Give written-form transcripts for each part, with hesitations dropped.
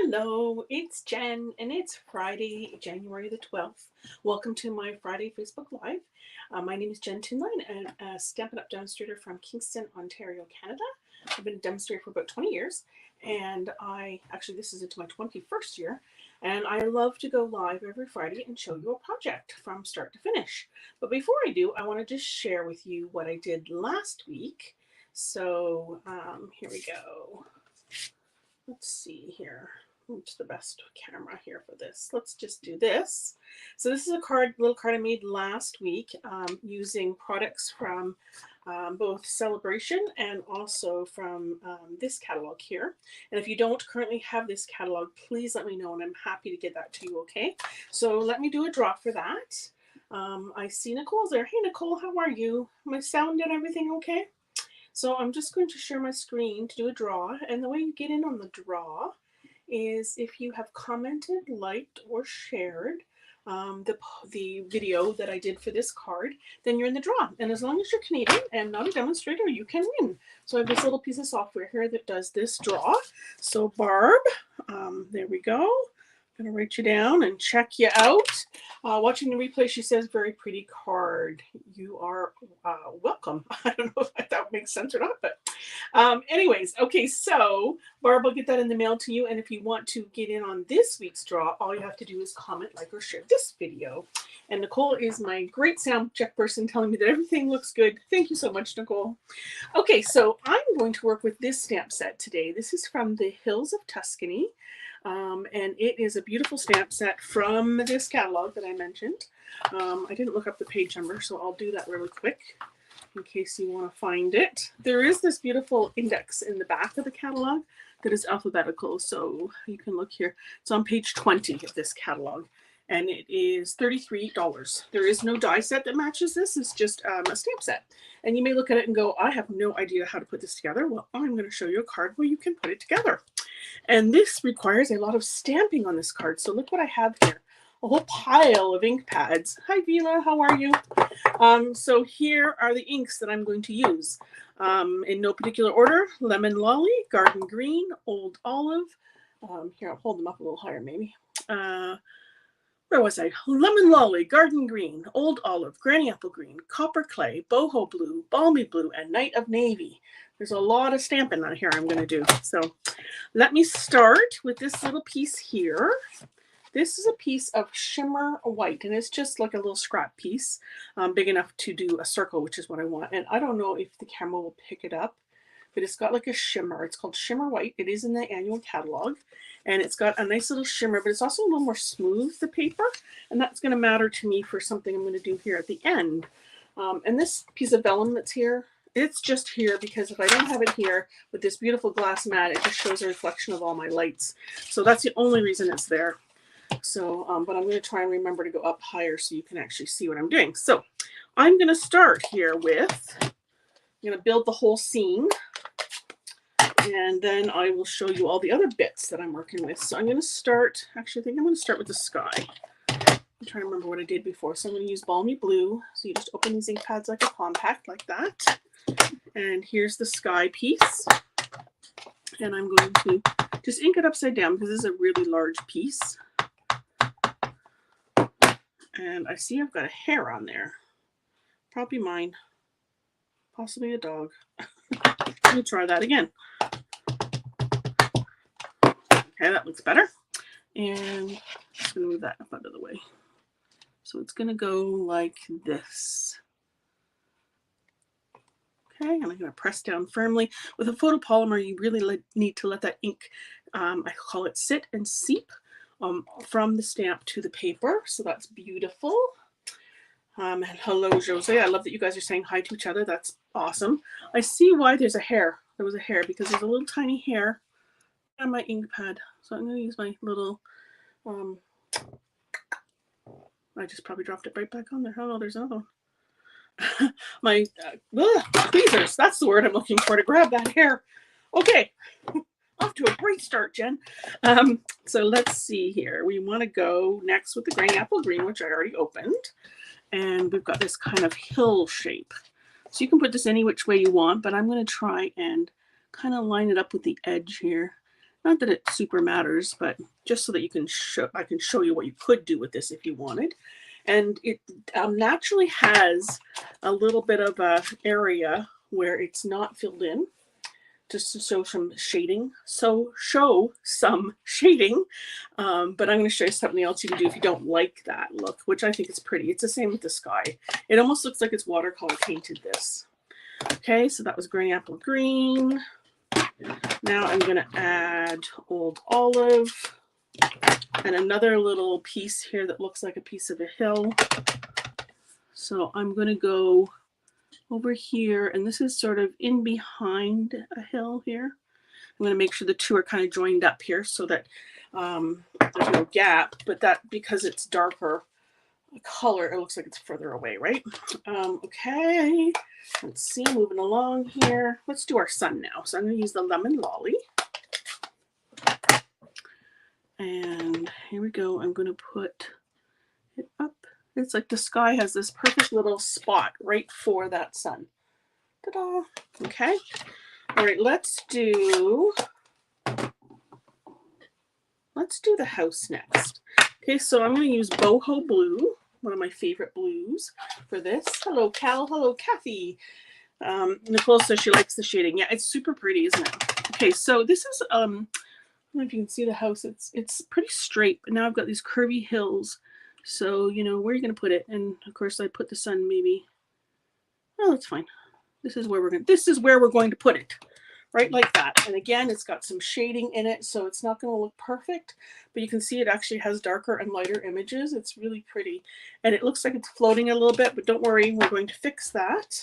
Hello, it's Jen, and it's Friday, January the 12th. Welcome to my Friday Facebook Live. My name is Jen Tinline, and a Stampin' Up! Demonstrator from Kingston, Ontario, Canada. I've been a demonstrator for about 20 years, and this is into my 21st year, and I love to go live every Friday and show you a project from start to finish. But before I do, I want to just share with you what I did last week. So here we go. Let's see here. What's the best camera here for this? Let's just do this. So this is a little card I made last week using products from both Celebration and also from this catalog here. And if you don't currently have this catalog, please let me know and I'm happy to get that to you, okay? So let me do a draw for that. I see Nicole's there. Hey Nicole, how are you? My sound and everything okay? So I'm just going to share my screen to do a draw. And the way you get in on the draw is if you have commented, liked, or shared the video that I did for this card, then you're in the draw. And as long as you're Canadian and not a demonstrator, you can win. So I have this little piece of software here that does this draw. So Barb, there we go. I'm going to write you down and check you out. Watching the replay, she says, very pretty card. You are welcome. I don't know if that makes sense or not, but anyways, okay, so Barb will get that in the mail to you. And if you want to get in on this week's draw, all you have to do is comment, like, or share this video. And Nicole is my great sound check person telling me that everything looks good. Thank you so much, Nicole. Okay, so I'm going to work with this stamp set today. This is from the Hills of Tuscany. And it is a beautiful stamp set from this catalog that I mentioned. I didn't look up the page number, so I'll do that really quick in case you want to find it. There is this beautiful index in the back of the catalog that is alphabetical, so you can look here. It's on page 20 of this catalog, and it is $33. There is no die set that matches this. It's just a stamp set. And you may look at it and go, I have no idea how to put this together. Well, I'm going to show you a card where you can put it together. And this requires a lot of stamping on this card. So look what I have here. A whole pile of ink pads. Hi, Vila. How are you? So here are the inks that I'm going to use. In no particular order. Lemon Lolly, Garden Green, Old Olive. Here, I'll hold them up a little higher maybe. Where was I? Lemon Lolly, Garden Green, Old Olive, Granny Apple Green, Copper Clay, Boho Blue, Balmy Blue, and Night of Navy. There's a lot of stamping on here I'm going to do. So let me start with this little piece here. This is a piece of shimmer white, and it's just like a little scrap piece, big enough to do a circle, which is what I want. And I don't know if the camera will pick it up, but it's got like a shimmer. It's called Shimmer White. It is in the annual catalog, and it's got a nice little shimmer, but it's also a little more smooth, the paper, and that's going to matter to me for something I'm going to do here at the end. And this piece of vellum that's here, it's just here because if I don't have it here with this beautiful glass mat, it just shows a reflection of all my lights. So that's the only reason it's there. So, but I'm going to try and remember to go up higher so you can actually see what I'm doing. So I'm going to start here with, I'm going to build the whole scene. And then I will show you all the other bits that I'm working with. So I'm going to start, actually I think I'm going to start with the sky. I'm trying to remember what I did before. So I'm going to use Balmy Blue. So you just open these ink pads like a compact, like that. And here's the sky piece. And I'm going to just ink it upside down because this is a really large piece. And I see I've got a hair on there. Probably mine. Possibly a dog. Let me try that again. Okay, that looks better. And I'm just going to move that up out of the way. So it's going to go like this. Okay, and I'm going to press down firmly. With a photopolymer, you really need to let that ink, I call it sit and seep from the stamp to the paper. So that's beautiful. And hello, Jose. I love that you guys are saying hi to each other. That's awesome. I see why there's a hair. There was a hair because there's a little tiny hair on my ink pad. So I'm going to use my little, I just probably dropped it right back on there. Oh no, there's another one. My tweezers, that's the word I'm looking for to grab that hair. Okay, off to a great start, Jen. So let's see here. We want to go next with the Granny Apple Green, which I already opened. And we've got this kind of hill shape. So you can put this any which way you want, but I'm going to try and kind of line it up with the edge here Not that it super matters, but just so that you can I can show you what you could do with this if you wanted. And it naturally has a little bit of a area where it's not filled in, just to show some shading. So show some shading. But I'm going to show you something else you can do if you don't like that look, which I think is pretty. It's the same with the sky. It almost looks like it's watercolor painted this. Okay, so that was Granny Apple Green. Now I'm going to add Old Olive and another little piece here that looks like a piece of a hill. So I'm going to go over here, and this is sort of in behind a hill here. I'm going to make sure the two are kind of joined up here so that there's no gap, but that because it's darker color, it looks like it's further away, right? Okay, let's see, moving along here. Let's do our sun now. So I'm going to use the Lemon Lolly. And here we go. I'm going to put it up. It's like the sky has this perfect little spot right for that sun. Ta-da! Okay. All right, let's do the house next. Okay, so I'm going to use Boho Blue, one of my favorite blues for this. Hello, Cal. Hello, Kathy. Nicole says she likes the shading. Yeah, it's super pretty, isn't it? Okay, so this is I don't know if you can see the house. It's pretty straight, but now I've got these curvy hills. So, you know, where are you going to put it? And of course I put the sun maybe. Oh, that's fine. This is where we're going to put it. Right like that. And again, it's got some shading in it, so it's not going to look perfect, but you can see it actually has darker and lighter images. It's really pretty. And it looks like it's floating a little bit, but don't worry, we're going to fix that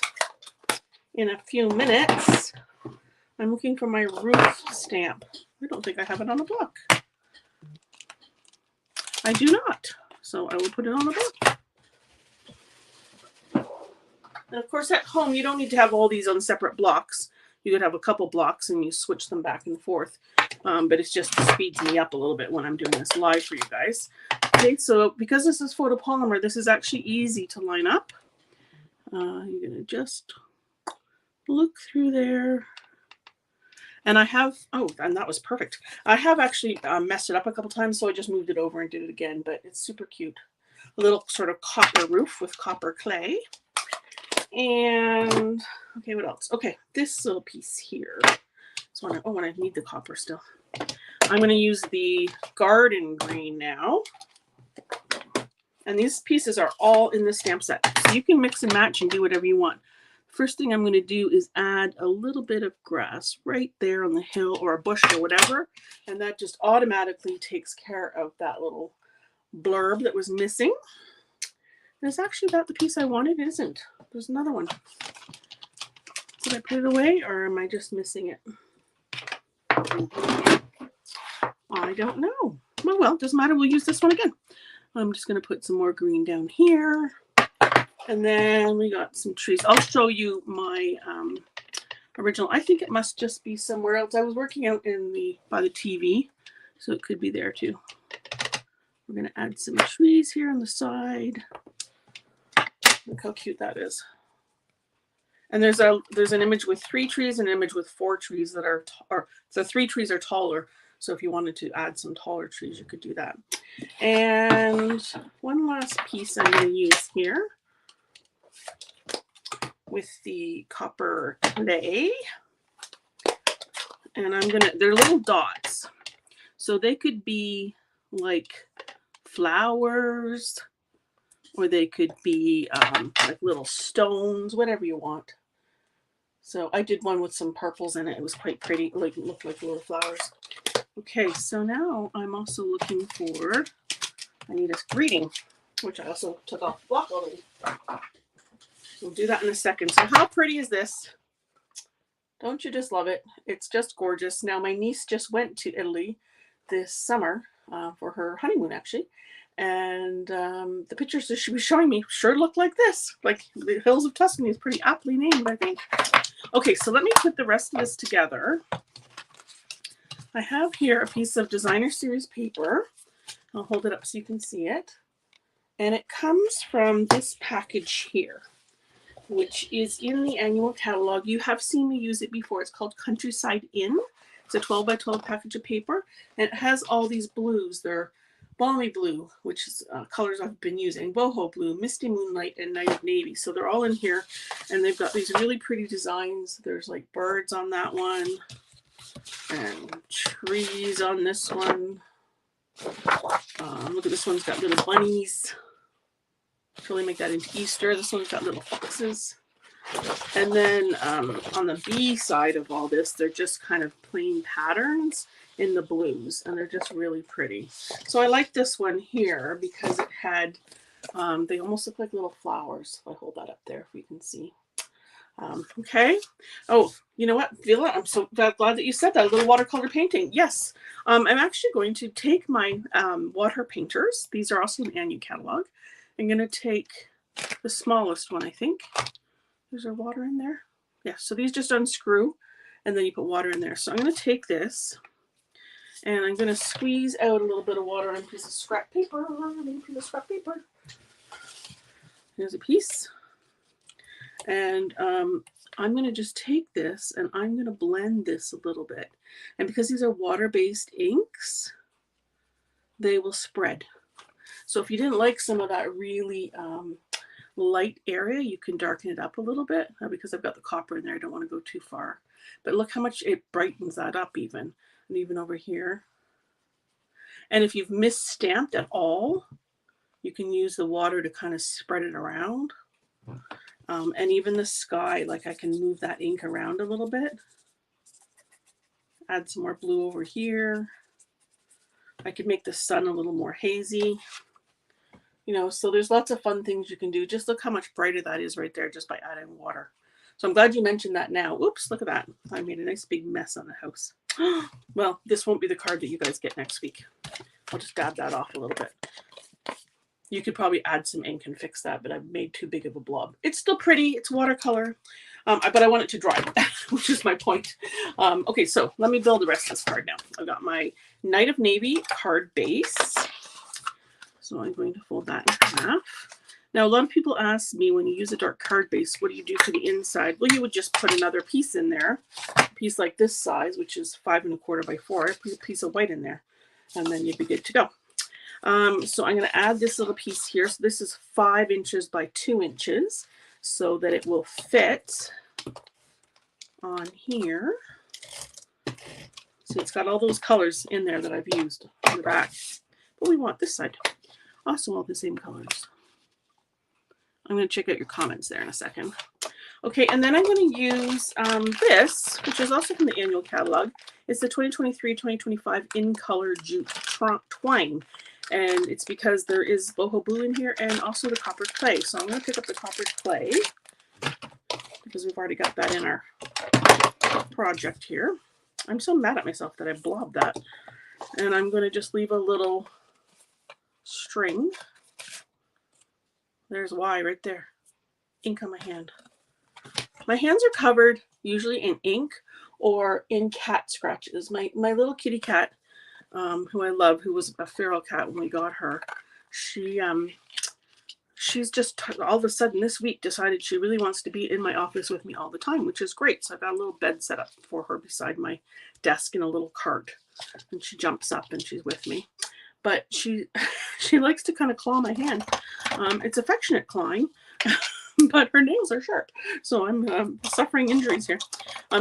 in a few minutes. I'm looking for my roof stamp. I don't think I have it on the block. I do not. So I will put it on the block. And of course at home, you don't need to have all these on separate blocks. You could have a couple blocks and you switch them back and forth. But it's just speeds me up a little bit when I'm doing this live for you guys. Okay, so because this is photopolymer, this is actually easy to line up. You're going to just look through there. And I have, oh, and that was perfect. I have actually messed it up a couple times, so I just moved it over and did it again, but it's super cute. A little sort of copper roof with copper clay. And, okay, what else? Okay, this little piece here. So when I need the copper still. I'm going to use the garden green now. And these pieces are all in the stamp set. So you can mix and match and do whatever you want. First thing I'm going to do is add a little bit of grass right there on the hill or a bush or whatever. And that just automatically takes care of that little blurb that was missing. And it's actually about the piece I wanted. It isn't. There's another one. Did I put it away or am I just missing it? I don't know. Oh, well, doesn't matter. We'll use this one again. I'm just going to put some more green down here. And then we got some trees. I'll show you my original. I think it must just be somewhere else. I was working out by the TV, so it could be there too. We're going to add some trees here on the side. Look how cute that is. And there's an image with 3 trees and an image with 4 trees that are, the 3 trees are taller. So if you wanted to add some taller trees, you could do that. And one last piece I'm going to use here with the copper clay. And they're little dots. So they could be like flowers, or they could be like little stones, whatever you want. So I did one with some purples in it. It was quite pretty, like looked like little flowers. Okay, so now I'm also looking for, I need a greeting, which I also took off the block already. We'll do that in a second. So how pretty is this? Don't you just love it? It's just gorgeous. Now my niece just went to Italy this summer for her honeymoon actually. And the pictures that she was showing me sure look like this. Like the Hills of Tuscany is pretty aptly named, I think. Okay, so let me put the rest of this together. I have here a piece of designer series paper. I'll hold it up so you can see it. And it comes from this package here, which is in the annual catalog. You have seen me use it before. It's called Countryside Inn. It's a 12 by 12 package of paper, and it has all these blues. They're balmy blue, which is colors I've been using, boho blue, misty moonlight, and night of navy. So they're all in here, and they've got these really pretty designs. There's like birds on that one, and trees on this one. Look at this one's got little bunnies. Really make that into Easter. This one's got little foxes. And then on the B side of all this, they're just kind of plain patterns in the blues, and they're just really pretty. So I like this one here because it had, they almost look like little flowers. If I hold that up there, if you can see. Okay. Oh, you know what, Vila, I'm so glad that you said that. A little watercolor painting. Yes. I'm actually going to take my water painters. These are also an Annu catalog. I'm going to take the smallest one, I think. Is there water in there? Yeah, so these just unscrew, and then you put water in there. So I'm going to take this, and I'm going to squeeze out a little bit of water on a piece of scrap paper. Here's a piece. And I'm going to just take this, and I'm going to blend this a little bit. And because these are water-based inks, they will spread. So if you didn't like some of that really light area, you can darken it up a little bit. Because I've got the copper in there, I don't want to go too far. But look how much it brightens that up even. And even over here. And if you've misstamped at all, you can use the water to kind of spread it around. And even the sky, like I can move that ink around a little bit. Add some more blue over here. I could make the sun a little more hazy. You know, so there's lots of fun things you can do. Just look how much brighter that is right there just by adding water. So I'm glad you mentioned that now. Oops, look at that. I made a nice big mess on the house. Well, this won't be the card that you guys get next week. I'll just dab that off a little bit. You could probably add some ink and fix that, but I've made too big of a blob. It's still pretty. It's watercolor, but I want it to dry, which is my point. Okay, so let me build the rest of this card now. I've got my Night of Navy card base. So I'm going to fold that in half. Now, a lot of people ask me, when you use a dark card base, what do you do to the inside? Well, you would just put another piece in there, a piece like this size, which is 5 1/4 by 4. Put a piece of white in there, and then you'd be good to go. So I'm going to add this little piece here. So this is 5 inches by 2 inches, so that it will fit on here. So it's got all those colors in there that I've used on the back. But we want this side. Also all the same colors. I'm going to check out your comments there in a second. Okay, and then I'm going to use this, which is also from the annual catalog. It's the 2023-2025 In Color Jute Twine. And it's because there is boho blue in here and also the copper clay. So I'm going to pick up the copper clay because we've already got that in our project here. I'm so mad at myself that I blobbed that. And I'm going to just leave a little string. There's Y right there. Ink on my hand. My hands are covered usually in ink or in cat scratches. My little kitty cat, who I love, who was a feral cat when we got her, she's just all of a sudden this week decided she really wants to be in my office with me all the time, which is great. So I've got a little bed set up for her beside my desk in a little cart, and she jumps up and she's with me. But she likes to kind of claw my hand. It's affectionate clawing, but her nails are sharp. So I'm suffering injuries here.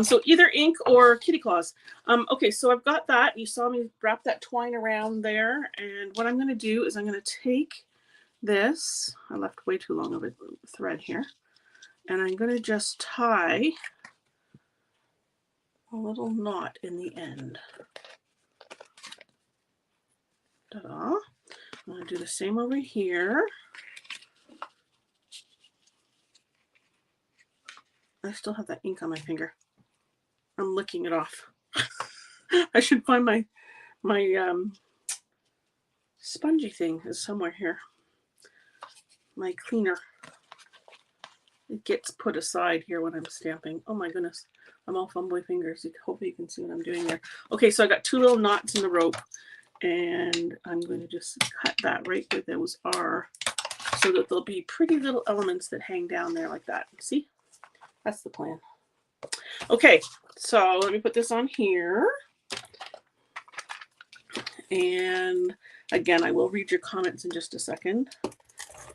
So either ink or kitty claws. Okay, so I've got that. You saw me wrap that twine around there. And what I'm going to do is I'm going to take this. I left way too long of a thread here. And I'm going to just tie a little knot in the end. Ta-da. I'm going to do the same over here. I still have that ink on my finger. I'm licking it off. I should find my spongy thing is somewhere here. My cleaner. It gets put aside here when I'm stamping. Oh my goodness. I'm all fumbly fingers. Hopefully you can see what I'm doing there. Okay, so I got 2 little knots in the rope. And I'm going to just cut that right where those are so that there'll be pretty little elements that hang down there like that. See? That's the plan. Okay, so let me put this on here. And again, I will read your comments in just a second.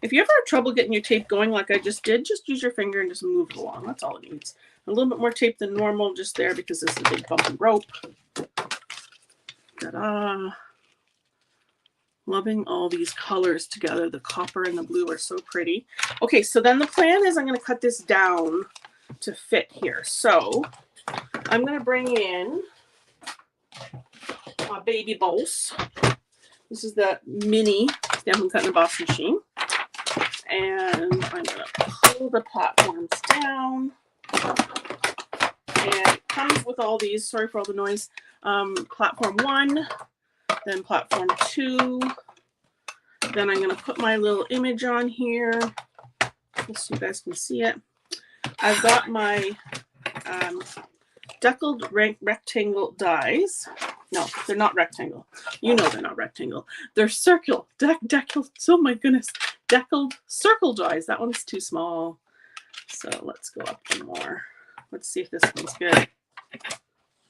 If you ever have trouble getting your tape going like I just did, just use your finger and just move it along. That's all it needs. A little bit more tape than normal just there because this is a big bumpy rope. Ta-da! Loving all these colors together. The copper and the blue are so pretty. Okay, so then the plan is I'm going to cut this down to fit here. So I'm going to bring in a baby boss. This is the mini Stampin' Cut and Emboss machine. And I'm going to pull the platforms down. And it comes with all these, sorry for all the noise, platform 1, then platform 2. Then I'm going to put my little image on here just so you guys can see it. I've got my deckled rectangle dies. No, they're not rectangle. You know they're not rectangle. They're circle. Deckled. Oh my goodness. Deckled circle dies. That one's too small. So let's go up one more. Let's see if this one's good.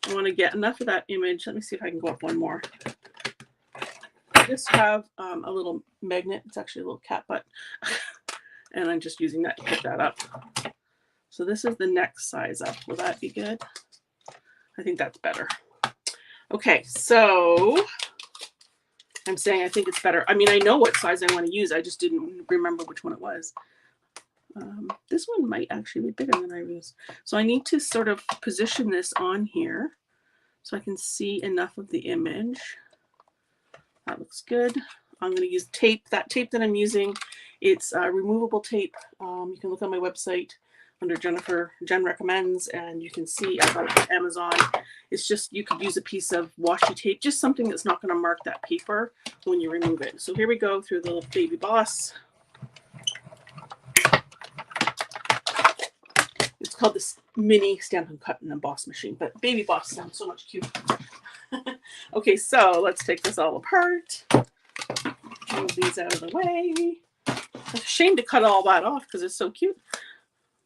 I want to get enough of that image. Let me see if I can go up one more. I just have a little magnet. It's actually a little cat butt. And I'm just using that to pick that up. So this is the next size up. Will that be good? I think that's better. Okay, so I'm saying I think it's better. I mean, I know what size I want to use. I just didn't remember which one it was. This one might actually be bigger than I used. So I need to sort of position this on here so I can see enough of the image. That looks good. I'm going to use tape. That tape that I'm using, it's removable tape. You can look on my website under Jen Recommends, and you can see I got it from Amazon. It's just, you could use a piece of washi tape, just something that's not going to mark that paper when you remove it. So here we go through the little baby boss. It's called this mini Stampin' Cut and Emboss machine, but baby boss sounds so much cute. Okay, so let's take this all apart. Move these out of the way. It's a shame to cut all that off because it's so cute,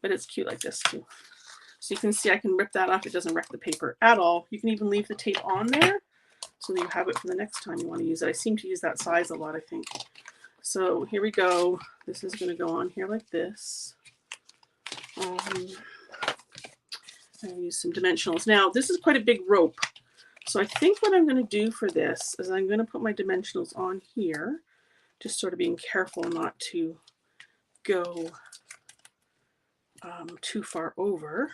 but it's cute like this too. So you can see I can rip that off. It doesn't wreck the paper at all. You can even leave the tape on there so that you have it for the next time you want to use it. I seem to use that size a lot, I think. So here we go. This is going to go on here like this. I'm going to use some dimensionals. Now, this is quite a big rope. So I think what I'm going to do for this is I'm going to put my dimensionals on here, just sort of being careful not to go too far over,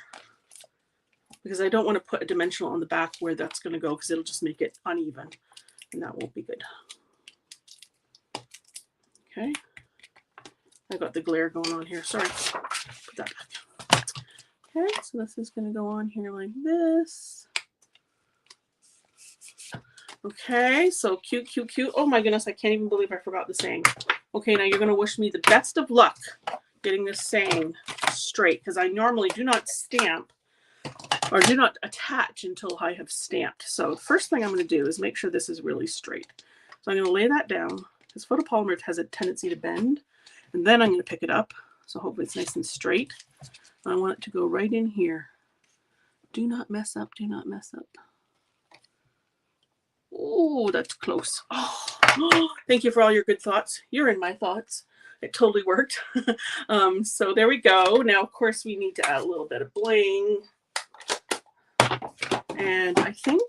because I don't want to put a dimensional on the back where that's going to go, because it'll just make it uneven and that won't be good. Okay, I got the glare going on here. Sorry, put that back. Okay, so this is going to go on here like this. Okay, so cute, cute, cute. Oh my goodness, I can't even believe I forgot the saying. Okay, now you're going to wish me the best of luck getting this saying straight, because I normally do not stamp or do not attach until I have stamped. So the first thing I'm going to do is make sure this is really straight. So I'm going to lay that down. This photopolymer has a tendency to bend, and then I'm going to pick it up. So hopefully it's nice and straight. I want it to go right in here. Do not mess up, do not mess up. Oh, that's close. Oh, thank you for all your good thoughts. You're in my thoughts. It totally worked. So there we go. Now, of course, we need to add a little bit of bling. And I think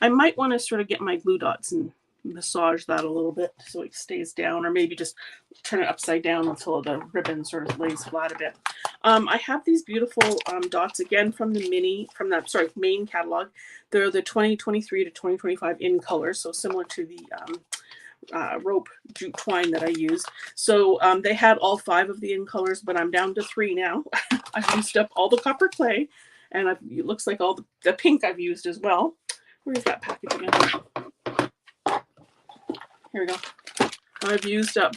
I might want to sort of get my glue dots and massage that a little bit so it stays down, or maybe just turn it upside down until the ribbon sort of lays flat a bit. I have these beautiful dots again from the main catalog. They're the 2023 to 2025 in color, so similar to the rope jute twine that I used. So they had all 5 of the in colors, but I'm down to 3 now. I've used up all the copper clay, and it looks like all the pink I've used as well. Where's that package again? Here we go. I've used up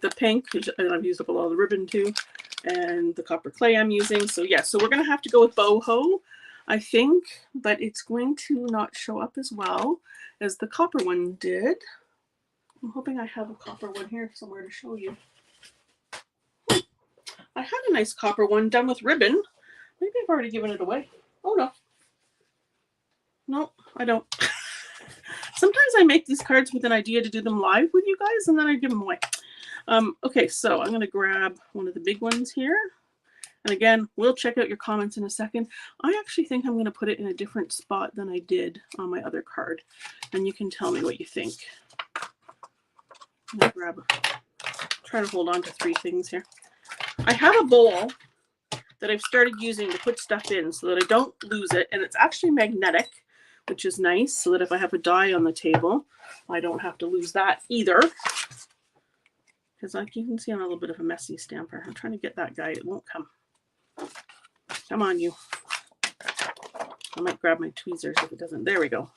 the pink, and I've used up a lot of the ribbon too, and the copper clay I'm using. So yeah, so we're going to have to go with boho, I think, but it's going to not show up as well as the copper one did. I'm hoping I have a copper one here somewhere to show you. I had a nice copper one done with ribbon. Maybe I've already given it away. Oh no. No, I don't. sometimes I make these cards with an idea to do them live with you guys, and then I give them away. Okay, so I'm going to grab one of the big ones here. And again, we'll check out your comments in a second. I actually think I'm going to put it in a different spot than I did on my other card. And you can tell me what you think. I'm going to grab, try to hold on to 3 things here. I have a bowl that I've started using to put stuff in so that I don't lose it. And it's actually magnetic, which is nice, so that if I have a die on the table, I don't have to lose that either. Because like you can see, I'm a little bit of a messy stamper. I'm trying to get that guy. It won't come. Come on, you. I might grab my tweezers if it doesn't. There we go.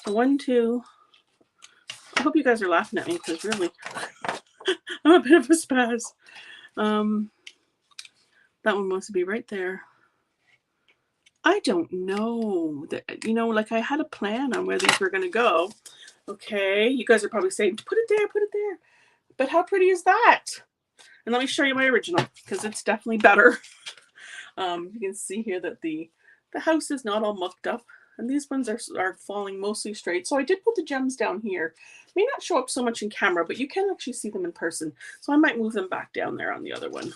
So 1, 2. I hope you guys are laughing at me because really, I'm a bit of a spaz. That one wants to be right there. I don't know. Like I had a plan on where these were going to go. Okay, you guys are probably saying, put it there, put it there. But how pretty is that? And let me show you my original because it's definitely better. You can see here that the house is not all mucked up, and these ones are falling mostly straight. So I did put the gems down here. May not show up so much in camera, but you can actually see them in person. So I might move them back down there on the other one.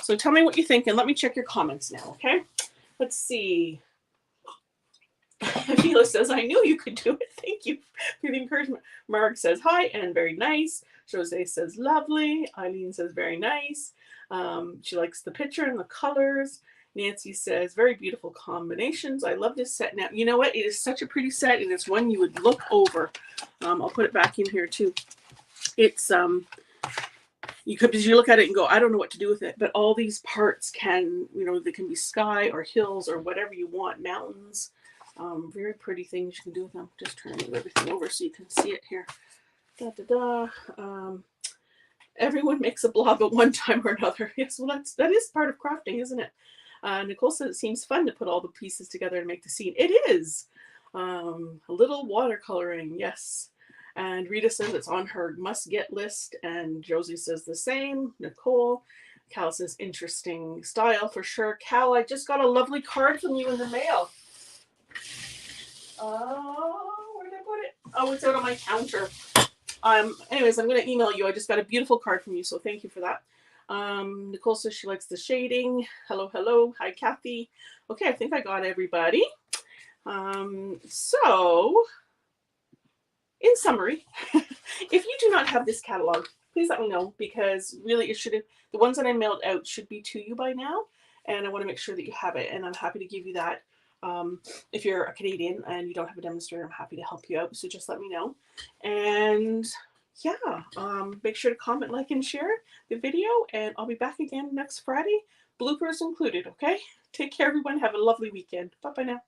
So tell me what you think, and let me check your comments now, okay? Let's see. Sheila says, I knew you could do it. Thank you for the encouragement. Marg says, hi, and very nice. Jose says, lovely. Eileen says, very nice. She likes the picture and the colors. Nancy says, very beautiful combinations. I love this set. Now, you know what? It is such a pretty set, and it's one you would look over. I'll put it back in here, too. It's, you look at it and go, I don't know what to do with it. But all these parts can, they can be sky or hills or whatever you want, mountains. Very pretty things you can do with them. Just trying to move everything over so you can see it here. Everyone makes a blob at one time or another. Yes, well, that is part of crafting, isn't it? Nicole says it seems fun to put all the pieces together and make the scene. It is. A little watercoloring, yes. And Rita says it's on her must-get list, and Josie says the same. Nicole. Cal says interesting style for sure. Cal, I just got a lovely card from you in the mail. Where did I put it? Oh, it's out on my counter. Anyways, I'm going to email you. I just got a beautiful card from you, so thank you for that. Nicole says she likes the shading. Hello, hello. Hi, Kathy. Okay, I think I got everybody. So, in summary, if you do not have this catalog, please let me know, because really the ones that I mailed out should be to you by now, and I want to make sure that you have it, and I'm happy to give you that. If you're a Canadian and you don't have a demonstrator, I'm happy to help you out. So just let me know. And yeah, make sure to comment, like, and share the video. And I'll be back again next Friday. Bloopers included, okay? Take care, everyone. Have a lovely weekend. Bye-bye now.